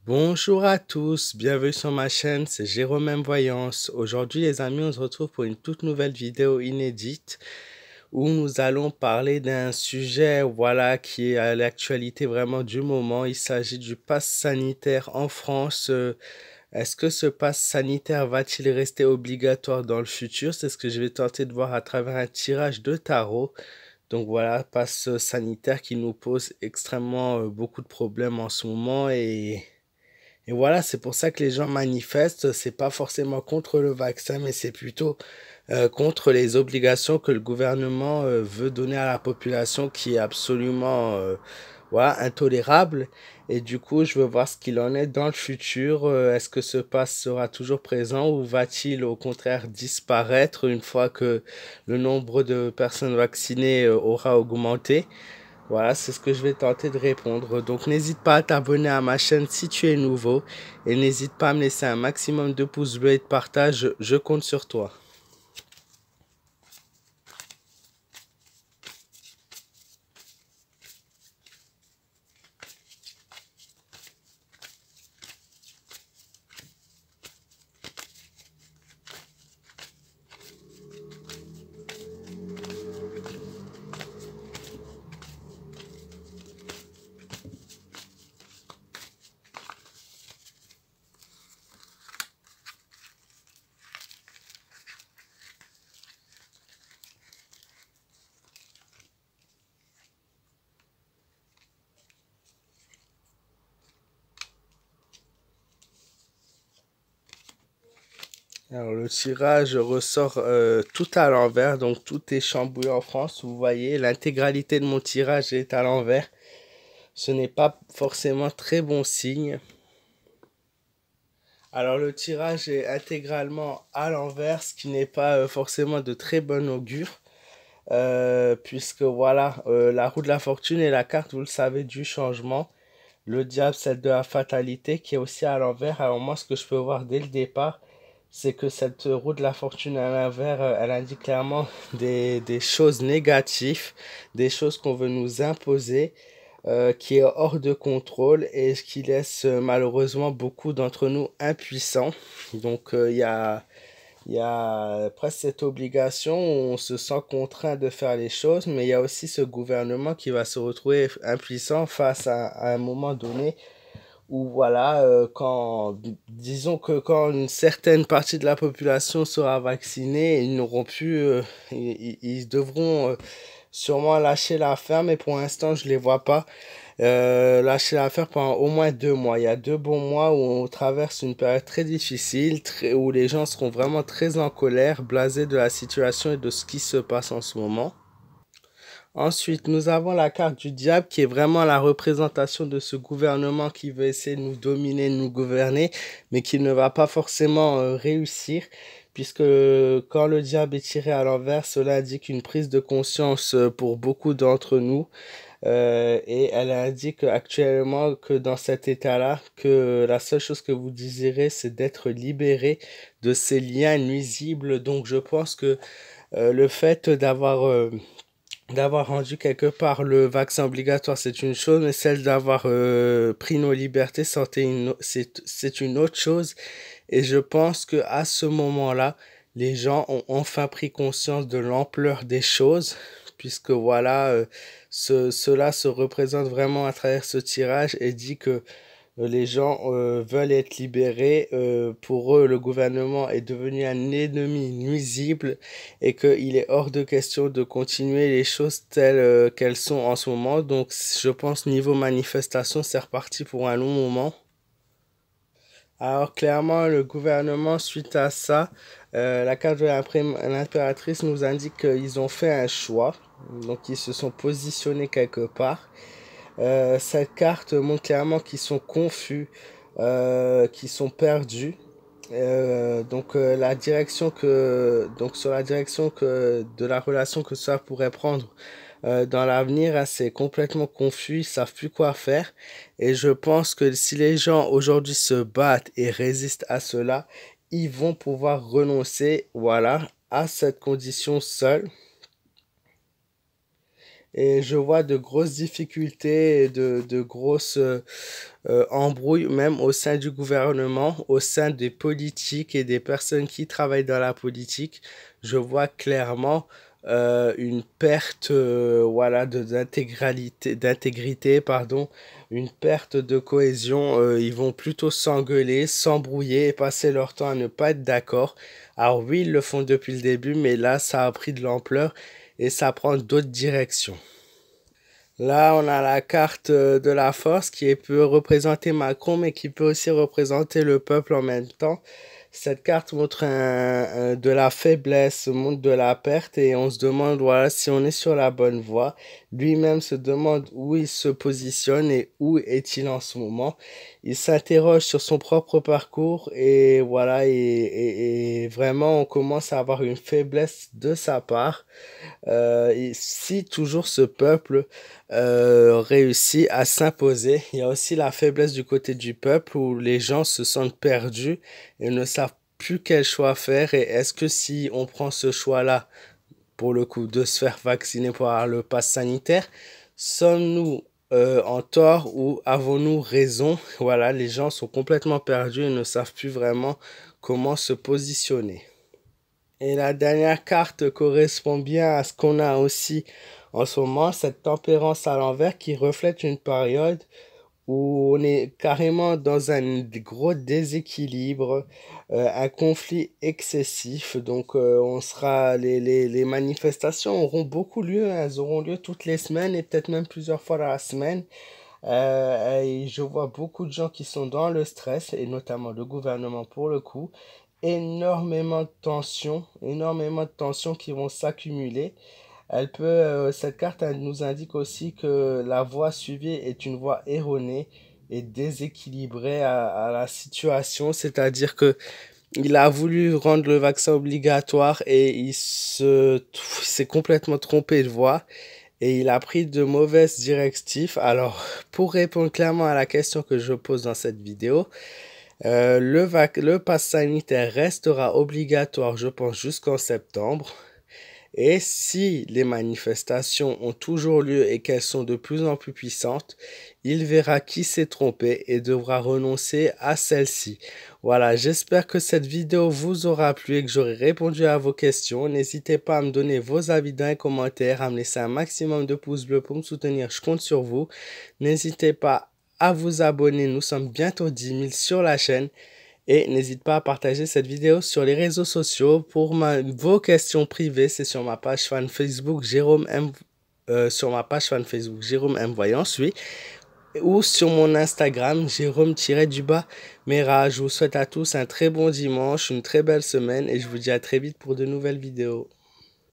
Bonjour à tous, bienvenue sur ma chaîne, c'est Jérôme M Voyance. Aujourd'hui les amis, on se retrouve pour une toute nouvelle vidéo inédite où nous allons parler d'un sujet qui est à l'actualité vraiment du moment. Il s'agit du pass sanitaire en France. Est-ce que ce pass sanitaire va-t-il rester obligatoire dans le futur? C'est ce que je vais tenter de voir à travers un tirage de tarot. Donc voilà, pass sanitaire qui nous pose extrêmement beaucoup de problèmes en ce moment et voilà, c'est pour ça que les gens manifestent. C'est pas forcément contre le vaccin, mais c'est plutôt contre les obligations que le gouvernement veut donner à la population, qui est absolument intolérable. Et du coup, je veux voir ce qu'il en est dans le futur. Est-ce que ce pass sera toujours présent ou va-t-il au contraire disparaître une fois que le nombre de personnes vaccinées aura augmenté? Voilà, c'est ce que je vais tenter de répondre. Donc n'hésite pas à t'abonner à ma chaîne si tu es nouveau et n'hésite pas à me laisser un maximum de pouces bleus et de partage, je compte sur toi. Alors le tirage ressort tout à l'envers, donc tout est chamboulé en France. Vous voyez, l'intégralité de mon tirage est à l'envers. Ce n'est pas forcément très bon signe. Alors le tirage est intégralement à l'envers, ce qui n'est pas forcément de très bon augure. Puisque la roue de la fortune est la carte, vous le savez, du changement. Le diable, celle de la fatalité, qui est aussi à l'envers. Alors moi, ce que je peux voir dès le départ, c'est que cette roue de la fortune à l'envers, elle indique clairement des choses négatives, des choses qu'on veut nous imposer, qui est hors de contrôle et qui laisse malheureusement beaucoup d'entre nous impuissants. Donc il y a presque cette obligation où on se sent contraint de faire les choses, mais il y a aussi ce gouvernement qui va se retrouver impuissant face à un moment donné où disons que quand une certaine partie de la population sera vaccinée, ils n'auront plus, ils devront sûrement lâcher l'affaire, mais pour l'instant je les vois pas lâcher l'affaire pendant au moins 2 mois. Il y a 2 bons mois où on traverse une période très difficile, où les gens seront vraiment très en colère, blasés de la situation et de ce qui se passe en ce moment. Ensuite, nous avons la carte du diable qui est vraiment la représentation de ce gouvernement qui veut essayer de nous dominer, de nous gouverner, mais qui ne va pas forcément réussir, puisque quand le diable est tiré à l'envers, cela indique une prise de conscience pour beaucoup d'entre nous. Et elle indique actuellement que dans cet état-là, que la seule chose que vous désirez, c'est d'être libéré de ces liens nuisibles. Donc je pense que le fait d'avoir rendu quelque part le vaccin obligatoire, c'est une chose, mais celle d'avoir pris nos libertés, c'est une autre chose. Et je pense que à ce moment-là, les gens ont enfin pris conscience de l'ampleur des choses, puisque cela se représente vraiment à travers ce tirage et dit que les gens veulent être libérés. Pour eux, le gouvernement est devenu un ennemi nuisible et qu'il est hors de question de continuer les choses telles qu'elles sont en ce moment. Donc, je pense niveau manifestation, c'est reparti pour un long moment. Alors clairement, le gouvernement, suite à ça, la carte de l'impératrice nous indique qu'ils ont fait un choix, donc ils se sont positionnés quelque part. Cette carte montre clairement qu'ils sont confus, qu'ils sont perdus. Donc sur la direction que de la relation que ça pourrait prendre dans l'avenir, hein, c'est complètement confus, ils savent plus quoi faire. Et je pense que si les gens aujourd'hui se battent et résistent à cela, ils vont pouvoir renoncer, à cette condition seule. et je vois de grosses difficultés et de grosses embrouilles même au sein du gouvernement, au sein des politiques et des personnes qui travaillent dans la politique. Je vois clairement une perte voilà d'intégrité pardon, une perte de cohésion. Ils vont plutôt s'engueuler, s'embrouiller et passer leur temps à ne pas être d'accord. Alors oui, ils le font depuis le début, mais là ça a pris de l'ampleur et ça prend d'autres directions. Là, on a la carte de la force qui peut représenter Macron, mais qui peut aussi représenter le peuple en même temps. Cette carte montre de la faiblesse, montre de la perte, et on se demande voilà, si on est sur la bonne voie. Lui-même se demande où il se positionne et où est-il en ce moment. Il s'interroge sur son propre parcours et voilà, et vraiment on commence à avoir une faiblesse de sa part. Et si toujours ce peuple réussit à s'imposer, il y a aussi la faiblesse du côté du peuple où les gens se sentent perdus et ne savent plus quel choix faire. Et est-ce que si on prend ce choix-là, pour le coup, de se faire vacciner pour avoir le pass sanitaire, sommes-nous en tort ou avons-nous raison? Voilà, les gens sont complètement perdus et ne savent plus vraiment comment se positionner. Et la dernière carte correspond bien à ce qu'on a aussi en ce moment, cette tempérance à l'envers qui reflète une période où on est carrément dans un gros déséquilibre, un conflit excessif. Donc, les manifestations auront beaucoup lieu, hein. Elles auront lieu toutes les semaines et peut-être même plusieurs fois dans la semaine. Et je vois beaucoup de gens qui sont dans le stress, et notamment le gouvernement pour le coup. Énormément de tensions qui vont s'accumuler. Cette carte elle nous indique aussi que la voie suivie est une voie erronée et déséquilibrée à la situation, c'est-à-dire que il a voulu rendre le vaccin obligatoire et s'est complètement trompé de voie et il a pris de mauvaises directives. Alors, pour répondre clairement à la question que je pose dans cette vidéo, le pass sanitaire restera obligatoire, je pense, jusqu'en septembre. Et si les manifestations ont toujours lieu et qu'elles sont de plus en plus puissantes, il verra qui s'est trompé et devra renoncer à celle-ci. Voilà, j'espère que cette vidéo vous aura plu et que j'aurai répondu à vos questions. N'hésitez pas à me donner vos avis dans les commentaires, à me laisser un maximum de pouces bleus pour me soutenir, je compte sur vous. N'hésitez pas à vous abonner, nous sommes bientôt 10 000 sur la chaîne. Et n'hésite pas à partager cette vidéo sur les réseaux sociaux. Pour vos questions privées, c'est sur ma page fan Facebook Jérôme M. Sur ma page fan Facebook Jérôme M. Voyance, oui. Ou sur mon Instagram Jérôme-Mera. Je vous souhaite à tous un très bon dimanche, une très belle semaine et je vous dis à très vite pour de nouvelles vidéos.